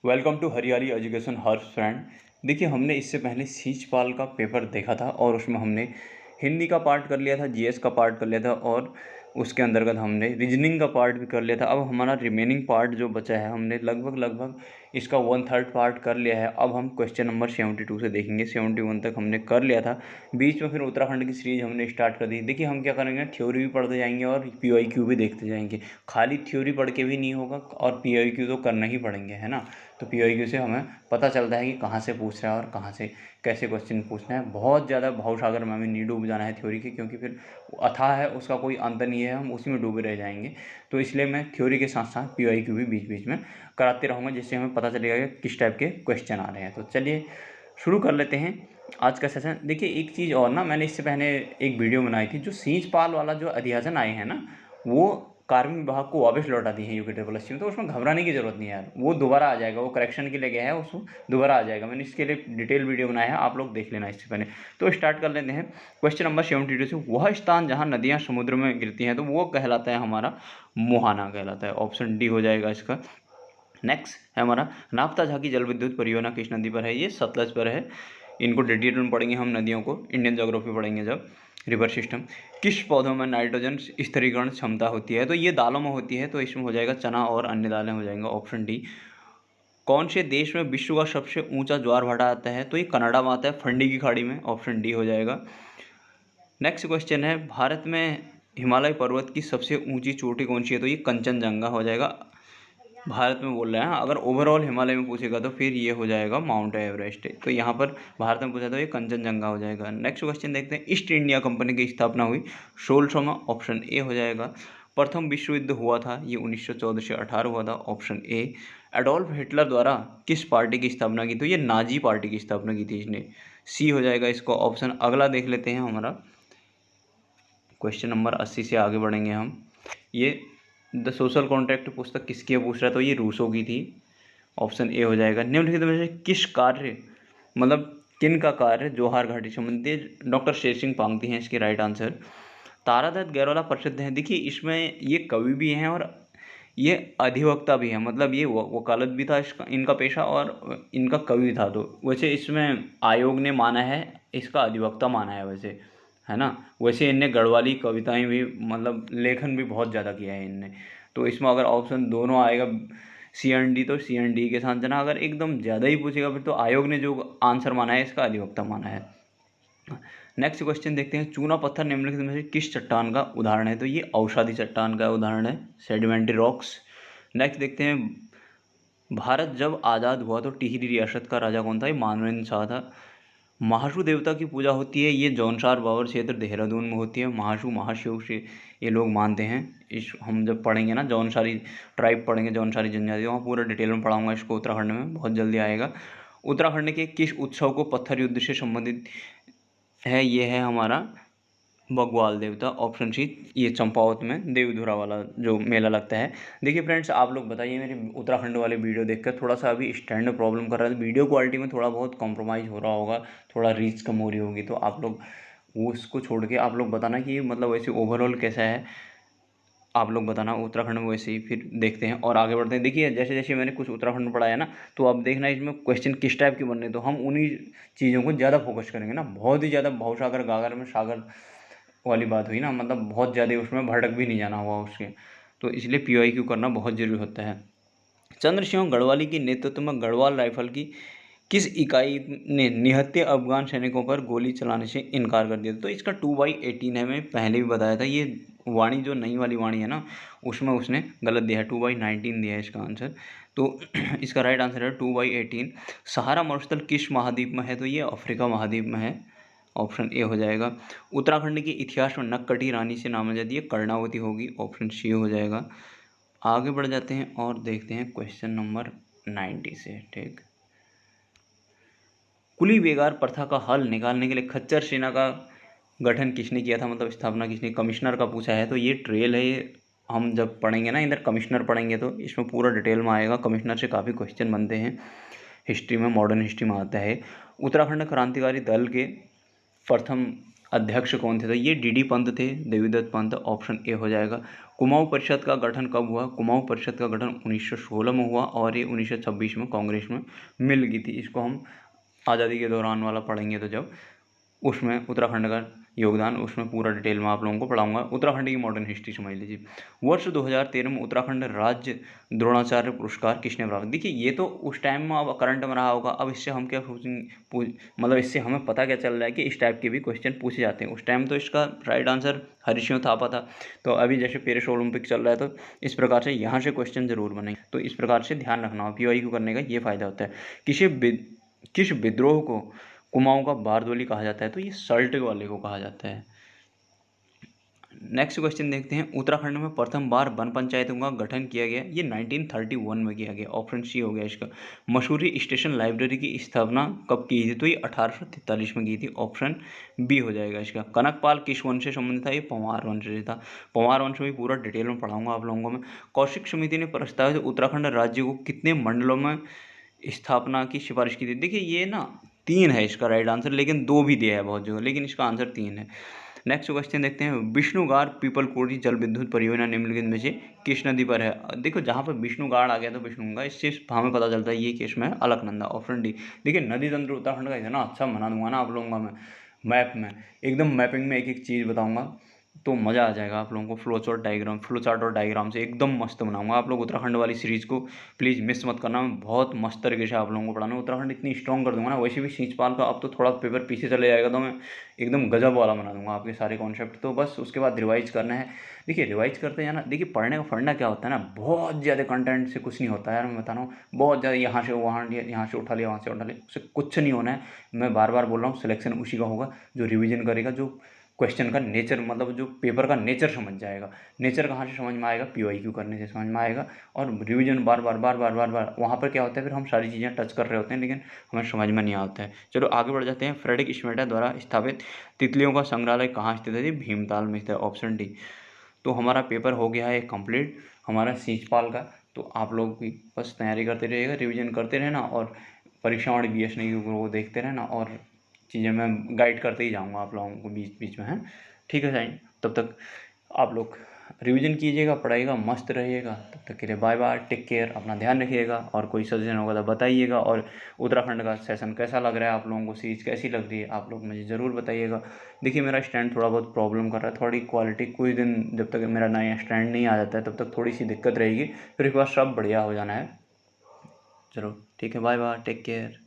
Welcome to हरियाली education हर friend. देखिए, हमने इससे पहले सीचपाल का पेपर देखा था और उसमें हमने हिंदी का पार्ट कर लिया था, जीएस का पार्ट कर लिया था और उसके अंतर्गत हमने रीजनिंग का पार्ट भी कर लिया था। अब हमारा रिमेनिंग पार्ट जो बचा है, हमने लगभग इसका 1/3 पार्ट कर लिया है। अब हम क्वेश्चन नंबर 72 से देखेंगे। 71 तक हमने कर लिया था। बीच में फिर उत्तराखंड की सीरीज हमने स्टार्ट कर दी। देखिए, हम क्या करेंगे, थ्योरी भी पढ़ते जाएंगे और पीवाईक्यू भी देखते जाएंगे। खाली थ्योरी पढ़ के भी नहीं होगा और पीवाईक्यू तो करना ही पड़ेंगे, है ना। तो पीवाईक्यू से हमें पता चलता है कि कहाँ से पूछ रहा है और कहाँ से कैसे क्वेश्चन पूछना है। बहुत ज़्यादा भवसागर में हमें नहीं डूब जाना है थ्योरी के, क्योंकि फिर अथाह है, उसका कोई अंत नहीं है, हम उसी में डूबे रह जाएंगे। तो इसलिए मैं थ्योरी के साथ साथ पीवाईक्यू भी बीच बीच में कराते रहूँगा, जिससे हमें पता चलेगा कि किस टाइप के क्वेश्चन आ रहे हैं। तो चलिए शुरू कर लेते हैं आज का सेशन। देखिए, एक चीज़ और ना, मैंने इससे पहले एक वीडियो बनाई थी। जो सींचपाल वाला जो अध्यासन आए हैं ना, वो कार्मिक विभाग को वापस लौटा दी है यूके ट्रिपल एस सी में। तो उसमें घबराने की जरूरत नहीं है यार, वो दोबारा आ जाएगा। वो करेक्शन के लिए गया है, उसको दोबारा आ जाएगा। मैंने इसके लिए डिटेल वीडियो बनाया है, आप लोग देख लेना इससे पहले। तो स्टार्ट कर लेते हैं क्वेश्चन नंबर 72 से। वह स्थान जहाँ नदियाँ समुद्र में गिरती हैं तो वो कहलाता है हमारा मुहाना कहलाता है। ऑप्शन डी हो जाएगा इसका। नेक्स्ट है हमारा नापता झाकी जल विद्युत परियोजना किस नदी पर है? ये सतलज पर है। इनको डिटेल में पढ़ेंगे हम नदियों को, इंडियन ज्योग्राफी पढ़ेंगे जब। River system. किस पौधों में नाइट्रोजन स्थिरीकरण क्षमता होती है? तो ये दालों में होती है, तो इसमें हो जाएगा चना और अन्य दालें हो जाएंगे। Option D. कौन से देश में विश्व का सबसे ऊंचा ज्वार भाटा आता है? तो ये कनाडा में आता है, फंडी की खाड़ी में। ऑप्शन डी हो जाएगा। नेक्स्ट क्वेश्चन है, भारत में हिमालय पर्वत की सबसे ऊंची चोटी कौन सी है? तो ये कंचनजंगा हो जाएगा। भारत में बोल रहे हैं, अगर ओवरऑल हिमालय में पूछेगा तो फिर ये हो जाएगा माउंट एवरेस्ट। तो यहाँ पर भारत में पूछा तो ये कंचनजंगा हो जाएगा। नेक्स्ट क्वेश्चन देखते हैं, ईस्ट इंडिया कंपनी की स्थापना हुई 1600 में? ऑप्शन ए हो जाएगा। प्रथम विश्व युद्ध हुआ था, ये 1914 से 18 हुआ था। Option A. एडोल्फ हिटलर द्वारा किस पार्टी की स्थापना की? तो ये नाजी पार्टी की स्थापना की थी इसने। सी हो जाएगा इसको ऑप्शन। अगला देख लेते हैं हमारा क्वेश्चन नंबर 80 से आगे बढ़ेंगे हम। ये द सोशल कॉन्ट्रैक्ट पुस्तक किसकी है पूछ रहा है, तो ये रूसो की थी। ऑप्शन ए हो जाएगा। निम्नलिखित में से किस कार्य, मतलब किन का कार्य जोहार घाटी संबंधी? डॉक्टर शेर सिंह पांगती हैं इसके राइट आंसर। तारादत्त गैरोला प्रसिद्ध हैं। देखिए, इसमें ये कवि भी हैं और ये अधिवक्ता भी हैं। मतलब ये वकालत भी था इसका, इनका पेशा, और इनका कवि भी था। तो वैसे इसमें आयोग ने माना है, इसका अधिवक्ता माना है वैसे, है ना। वैसे इनने गढ़वाली कविताएं भी, मतलब लेखन भी बहुत ज़्यादा किया है इनने। तो इसमें अगर ऑप्शन दोनों आएगा सी एंड डी, तो सी एंड डी के साथ जाना। अगर एकदम ज़्यादा ही पूछेगा फिर तो आयोग ने जो आंसर माना है इसका अधिवक्ता माना है। नेक्स्ट क्वेश्चन देखते हैं, चूना पत्थर निम्नलिखित में से किस चट्टान का उदाहरण है? तो ये औषधि चट्टान का उदाहरण है, सेडिमेंट्री रॉक्स। नेक्स्ट देखते हैं, भारत जब आज़ाद हुआ तो टिहरी रियासत का राजा कौन था? ये मानवेंद्र शाह था। महासू देवता की पूजा होती है, ये जौनसार बावर क्षेत्र देहरादून में होती है। महासू महाशिव से ये लोग मानते हैं। इस हम जब पढ़ेंगे ना जौनसारी ट्राइब पढ़ेंगे, जौनसारी जनजाति, वहाँ पूरा डिटेल में पढ़ाऊंगा इसको उत्तराखंड में, बहुत जल्दी आएगा। उत्तराखंड के किस उत्सव को पत्थर युद्ध से संबंधित है? ये है हमारा बग्वाल देवता। Option C. ये चंपावत में देवधुरा वाला जो मेला लगता है। देखिए फ्रेंड्स, आप लोग बताइए, मेरे उत्तराखंड वाले वीडियो देखकर थोड़ा सा अभी स्टैंड प्रॉब्लम कर रहा है, वीडियो क्वालिटी में थोड़ा बहुत कॉम्प्रोमाइज़ हो रहा होगा, थोड़ा रीच कम हो रही होगी। तो आप लोग वो उसको छोड़ के आप लोग बताना कि मतलब वैसे ओवरऑल कैसा है, आप लोग बताना उत्तराखंड में। वैसे ही फिर देखते हैं और आगे बढ़ते हैं। देखिए, जैसे जैसे मैंने कुछ उत्तराखंड में पढ़ाया ना, तो आप देखना इसमें क्वेश्चन किस टाइप के बन रहे हैं, तो हम उन्हीं चीज़ों को ज़्यादा फोकस करेंगे ना। बहुत ही ज़्यादा भवसागर गागर में सागर वाली बात हुई ना, मतलब बहुत ज़्यादा उसमें भटक भी नहीं जाना हुआ उसके। तो इसलिए पीवाईक्यू करना बहुत ज़रूरी होता है। चंद्र सिंह गढ़वाली के नेतृत्व में गढ़वाल राइफल की किस इकाई ने निहत्थे अफगान सैनिकों पर गोली चलाने से इनकार कर दिया था? तो इसका 2/18 है, मैं पहले भी बताया था। ये वाणी जो नई वाली वाणी है ना, उसमें उसने गलत दिया है, 2/19 दिया है इसका आंसर। तो इसका राइट आंसर है 2/18। सहारा मरुस्थल किस महाद्वीप में है? तो ये अफ्रीका महाद्वीप में है। ऑप्शन ए हो जाएगा। उत्तराखंड के इतिहास में नक्कटी रानी से नामजद ये कर्णावती होगी। ऑप्शन सी हो जाएगा। आगे बढ़ जाते हैं और देखते हैं क्वेश्चन नंबर 90 से। ठीक, कुली बेगार प्रथा का हल निकालने के लिए खच्चर सेना का गठन किसने किया था, मतलब स्थापना किसने? कमिश्नर का पूछा है, तो ये ट्रेल है। ये हम जब पढ़ेंगे ना, इधर कमिश्नर पढ़ेंगे तो इसमें पूरा डिटेल में आएगा। कमिश्नर से काफ़ी क्वेश्चन बनते हैं हिस्ट्री में, मॉडर्न हिस्ट्री में आता है। उत्तराखंड क्रांतिकारी दल के प्रथम अध्यक्ष कौन थे? तो ये डी पंत थे, देवीदत्त पंत, ऑप्शन ए हो जाएगा। कुमाऊं परिषद का गठन कब हुआ? कुमाऊं परिषद का गठन 1916 में हुआ और ये 1926 में कांग्रेस में मिल गई थी। इसको हम आज़ादी के दौरान वाला पढ़ेंगे तो जब उसमें उत्तराखंड का योगदान उसमें पूरा डिटेल में आप लोगों को पढ़ाऊंगा। उत्तराखंड की मॉडर्न हिस्ट्री समझ लीजिए। वर्ष 2013 में उत्तराखंड राज्य द्रोणाचार्य पुरस्कार किसने प्राप्त? देखिए ये तो उस टाइम में अब करंट में रहा होगा। अब इससे हम क्या मतलब इससे हमें पता क्या चल रहा है कि इस टाइप के भी क्वेश्चन पूछे जाते हैं। उस टाइम तो इसका राइट आंसर हरीसिंह थापा था। तो अभी जैसे पेरिस ओलंपिक चल रहा है तो इस प्रकार से यहाँ से क्वेश्चन जरूर बनेंगे। तो इस प्रकार से ध्यान रखना, PYQ करने का ये फायदा होता है। किस विद्रोह को कुमाऊं का बारदोली कहा जाता है? तो ये सल्ट वाले को कहा जाता है। नेक्स्ट क्वेश्चन देखते हैं। उत्तराखंड में प्रथम बार वन पंचायतों का गठन किया गया, ये 1931 में किया गया। ऑप्शन सी हो गया इसका। मसूरी स्टेशन लाइब्रेरी की स्थापना कब की थी? तो ये 1843 में की थी। ऑप्शन बी हो जाएगा इसका। कनकपाल किस वंश से संबंधित था? ये पंवार वंश से था। पंवार वंश में पूरा डिटेल में पढ़ाऊंगा आप लोगों को मैं। कौशिक समिति ने प्रस्तावित उत्तराखंड राज्य को कितने मंडलों में स्थापना की सिफारिश की थी? देखिए ये ना 3 है इसका राइट आंसर, लेकिन 2 भी दिया है बहुत जगह, लेकिन इसका आंसर 3 है। नेक्स्ट क्वेश्चन देखते हैं। विष्णुगार पीपलकोटी जल विद्युत परियोजना निम्नलिखित में से किस नदी पर है? देखो जहाँ पर विष्णुगाड़ आ गया तो विष्णुगंगा, इससे हमें पता चलता है ये केस में अलकनंदा। Option D. देखिए नदी तंत्र उत्तराखंड का इतना अच्छा बना दूंगा ना आप लोगों का मैं मैप में, एकदम मैपिंग में एक एक चीज़ बताऊंगा तो मज़ा आ जाएगा आप लोगों को। फ्लो चार्ट और डायग्राम से एकदम मस्त बनाऊंगा। आप लोग उत्तराखंड वाली सीरीज़ को प्लीज़ मिस मत करना। मैं बहुत मस्त तरीके से आप लोगों को पढ़ाना। उत्तराखंड इतनी स्ट्रॉन्ग कर दूंगा ना। वैसे भी सींचपाल का अब तो थोड़ा पेपर पीछे चले जाएगा तो मैं एकदम गजब वाला बना दूंगा आपके सारे कॉन्सेप्ट। तो बस उसके बाद रिवाइज करना है। देखिए रिवाइज करते जाना। देखिए पढ़ना क्या होता है ना, बहुत ज़्यादा कंटेंट से कुछ नहीं होता है यार, मैं बता रहा हूँ। बहुत ज़्यादा यहाँ से वहाँ लिया, यहाँ से उठा लिया, वहाँ से उठा लिया, उससे कुछ नहीं होना है। मैं बार बार बोल रहा हूँ, सिलेक्शन उसी का होगा जो रिविजन करेगा, जो क्वेश्चन का नेचर मतलब जो पेपर का नेचर समझ जाएगा। नेचर कहाँ से समझ में आएगा? PYQ करने से समझ में आएगा। और रिवीजन बार बार वहाँ पर क्या होता है, फिर हम सारी चीज़ें टच कर रहे होते हैं लेकिन हमें समझ में नहीं आता है। चलो आगे बढ़ जाते हैं। फ्रेडरिक श्मेटर द्वारा स्थापित तितलियों का संग्रहालय कहाँ स्थित है? भीमताल में स्थित है। Option D. तो हमारा पेपर हो गया है कंप्लीट हमारा सींचपाल का। तो आप लोग भी बस तैयारी करते रहिएगा, रिवीजन करते रहना और परीक्षा वाली BS नहीं को देखते रहना और चीज़ें मैं गाइड करते ही जाऊंगा आप लोगों को बीच बीच में, है ठीक है साइन। तब तक आप लोग रिवीजन कीजिएगा, पढ़ाइएगा, मस्त रहिएगा। तब तक के लिए बाय बाय, टेक केयर, अपना ध्यान रखिएगा। और कोई सजेशन होगा तो बताइएगा। और उत्तराखंड का सेशन कैसा लग रहा है आप लोगों को, सीरीज कैसी लग रही है, आप लोग मुझे ज़रूर बताइएगा। देखिए मेरा स्टैंड थोड़ा बहुत प्रॉब्लम कर रहा है, थोड़ी क्वालिटी कुछ दिन जब तक मेरा नया स्टैंड नहीं आ जाता है तब तक थोड़ी सी दिक्कत रहेगी, फिर एक बार सब बढ़िया हो जाना है। चलो ठीक है, बाय बाय, टेक केयर।